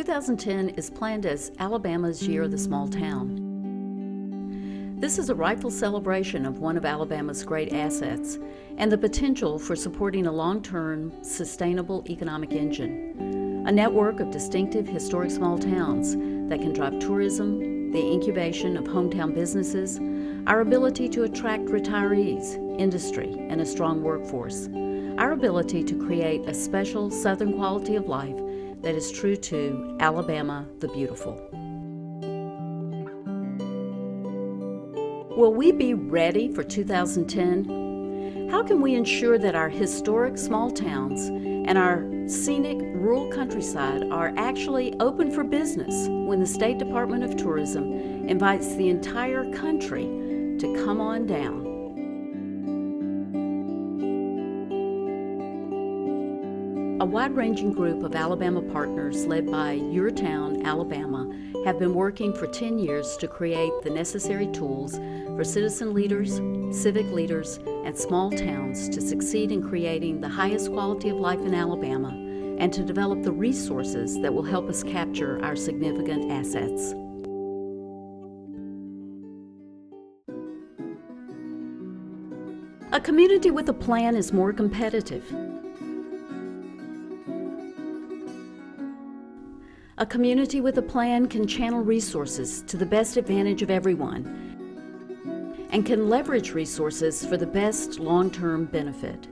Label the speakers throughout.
Speaker 1: 2010 is planned as Alabama's Year of the Small Town. This is a rightful celebration of one of Alabama's great assets and the potential for supporting a long-term, sustainable economic engine, a network of distinctive historic small towns that can drive tourism, the incubation of hometown businesses, our ability to attract retirees, industry, and a strong workforce, our ability to create a special Southern quality of life that is true to Alabama the Beautiful. Will we be ready for 2010? How can we ensure that our historic small towns and our scenic rural countryside are actually open for business when the State Department of Tourism invites the entire country to come on down? A wide-ranging group of Alabama partners led by Your Town, Alabama, have been working for 10 years to create the necessary tools for citizen leaders, civic leaders, and small towns to succeed in creating the highest quality of life in Alabama and to develop the resources that will help us capture our significant assets. A community with a plan is more competitive. A community with a plan can channel resources to the best advantage of everyone and can leverage resources for the best long-term benefit.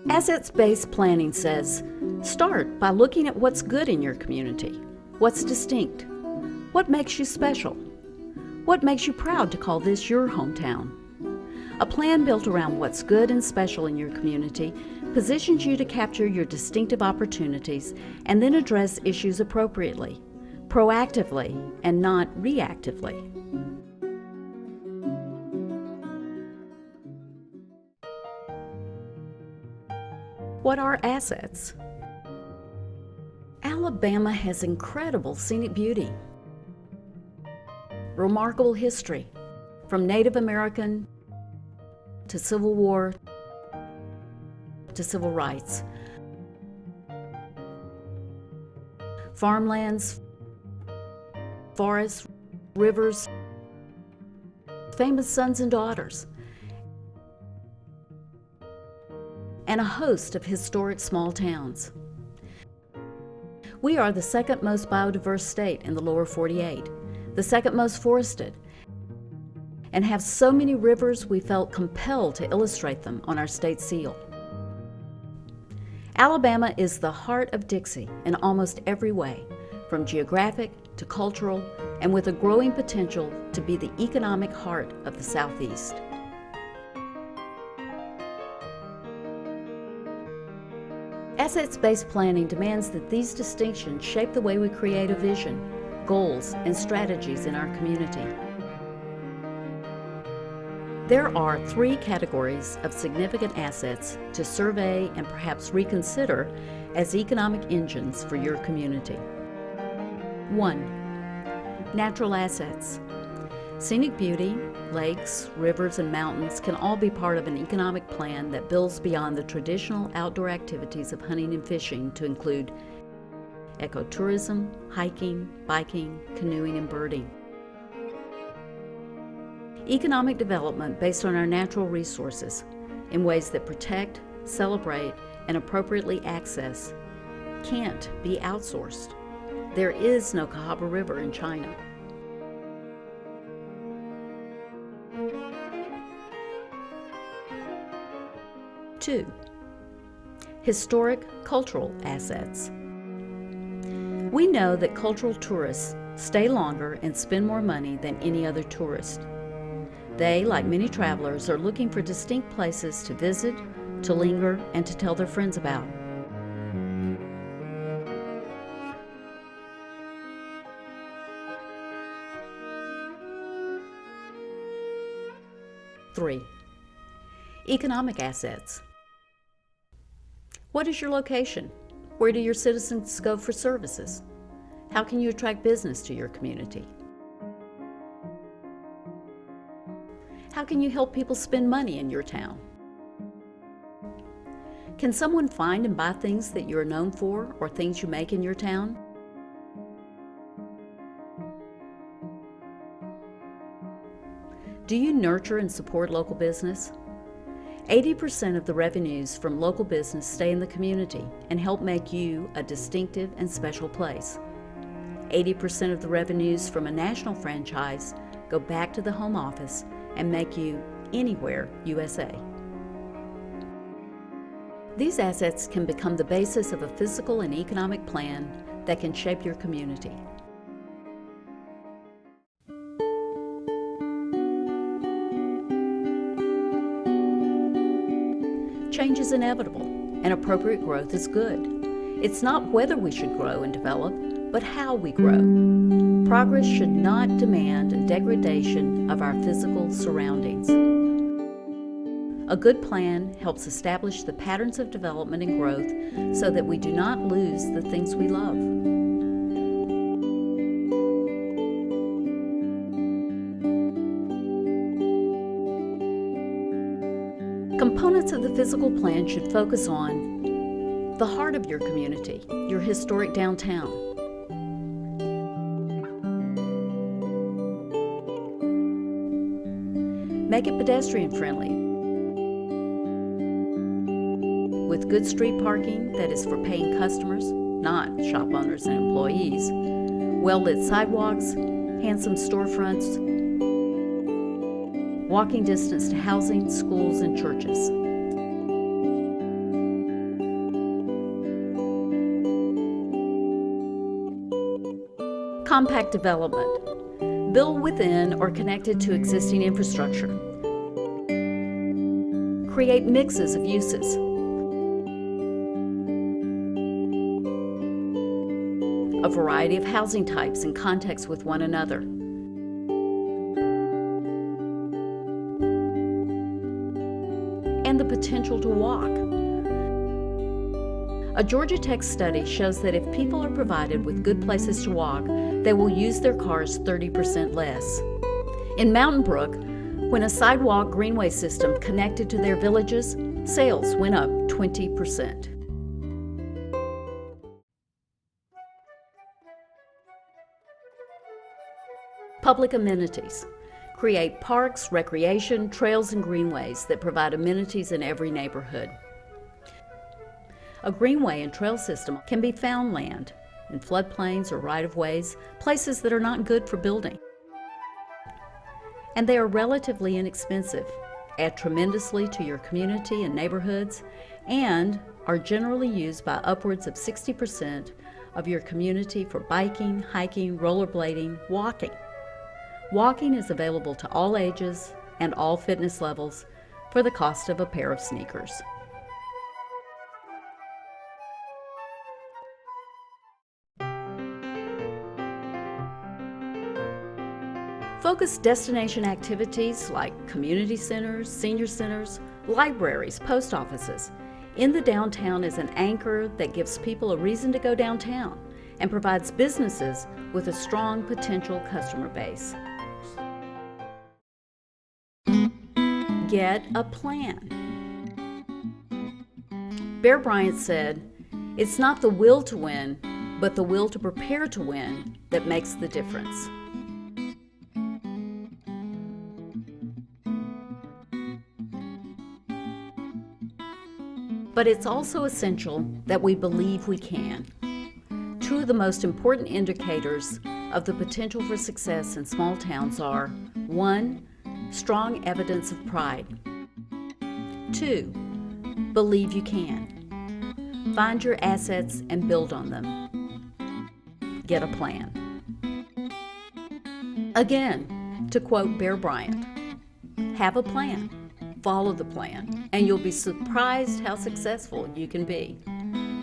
Speaker 1: Assets-based planning says, start by looking at what's good in your community, what's distinct, what makes you special, what makes you proud to call this your hometown. A plan built around what's good and special in your community positions you to capture your distinctive opportunities and then address issues appropriately, proactively, and not reactively. What are assets? Alabama has incredible scenic beauty, remarkable history, from Native American to Civil War to civil rights. Farmlands, forests, rivers, famous sons and daughters, and a host of historic small towns. We are the second most biodiverse state in the lower 48, the second most forested, and have so many rivers we felt compelled to illustrate them on our state seal. Alabama is the heart of Dixie in almost every way, from geographic to cultural, and with a growing potential to be the economic heart of the Southeast. Assets-based planning demands that these distinctions shape the way we create a vision, goals, and strategies in our community. There are 3 categories of significant assets to survey and perhaps reconsider as economic engines for your community. 1. Natural assets. Scenic beauty, lakes, rivers, and mountains can all be part of an economic plan that builds beyond the traditional outdoor activities of hunting and fishing to include ecotourism, hiking, biking, canoeing, and birding. Economic development based on our natural resources in ways that protect, celebrate, and appropriately access can't be outsourced. There is no Cahaba River in China. Two, historic cultural assets. We know that cultural tourists stay longer and spend more money than any other tourist. They, like many travelers, are looking for distinct places to visit, to linger, and to tell their friends about. Three, economic assets. What is your location? Where do your citizens go for services? How can you attract business to your community? How can you help people spend money in your town? Can someone find and buy things that you're known for or things you make in your town? Do you nurture and support local business? 80% of the revenues from local business stay in the community and help make you a distinctive and special place. 80% of the revenues from a national franchise go back to the home office and make you Anywhere USA. These assets can become the basis of a physical and economic plan that can shape your community. Change is inevitable, and appropriate growth is good. It's not whether we should grow and develop, but how we grow. Progress should not demand a degradation of our physical surroundings. A good plan helps establish the patterns of development and growth so that we do not lose the things we love. Components of the physical plan should focus on the heart of your community, your historic downtown. Make it pedestrian friendly with good street parking that is for paying customers, not shop owners and employees, well-lit sidewalks, handsome storefronts, walking distance to housing, schools, and churches. Compact development. Build within or connected to existing infrastructure. Create mixes of uses. A variety of housing types in context with one another. And the potential to walk. A Georgia Tech study shows that if people are provided with good places to walk, they will use their cars 30% less. In Mountain Brook, when a sidewalk greenway system connected to their villages, sales went up 20%. Public amenities. Create parks, recreation, trails, and greenways that provide amenities in every neighborhood. A greenway and trail system can be found land in floodplains or right-of-ways, places that are not good for building. And they are relatively inexpensive, add tremendously to your community and neighborhoods, and are generally used by upwards of 60% of your community for biking, hiking, rollerblading, walking. Walking is available to all ages and all fitness levels for the cost of a pair of sneakers. Focus destination activities like community centers, senior centers, libraries, post offices in the downtown as an anchor that gives people a reason to go downtown and provides businesses with a strong potential customer base. Get a plan. Bear Bryant said, "It's not the will to win, but the will to prepare to win that makes the difference." But it's also essential that we believe we can. Two of the most important indicators of the potential for success in small towns are: 1, strong evidence of pride. 2, believe you can. Find your assets and build on them. Get a plan. Again, to quote Bear Bryant, have a plan, follow the plan, and you'll be surprised how successful you can be.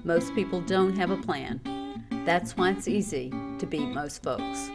Speaker 1: Most people don't have a plan. That's why it's easy to beat most folks.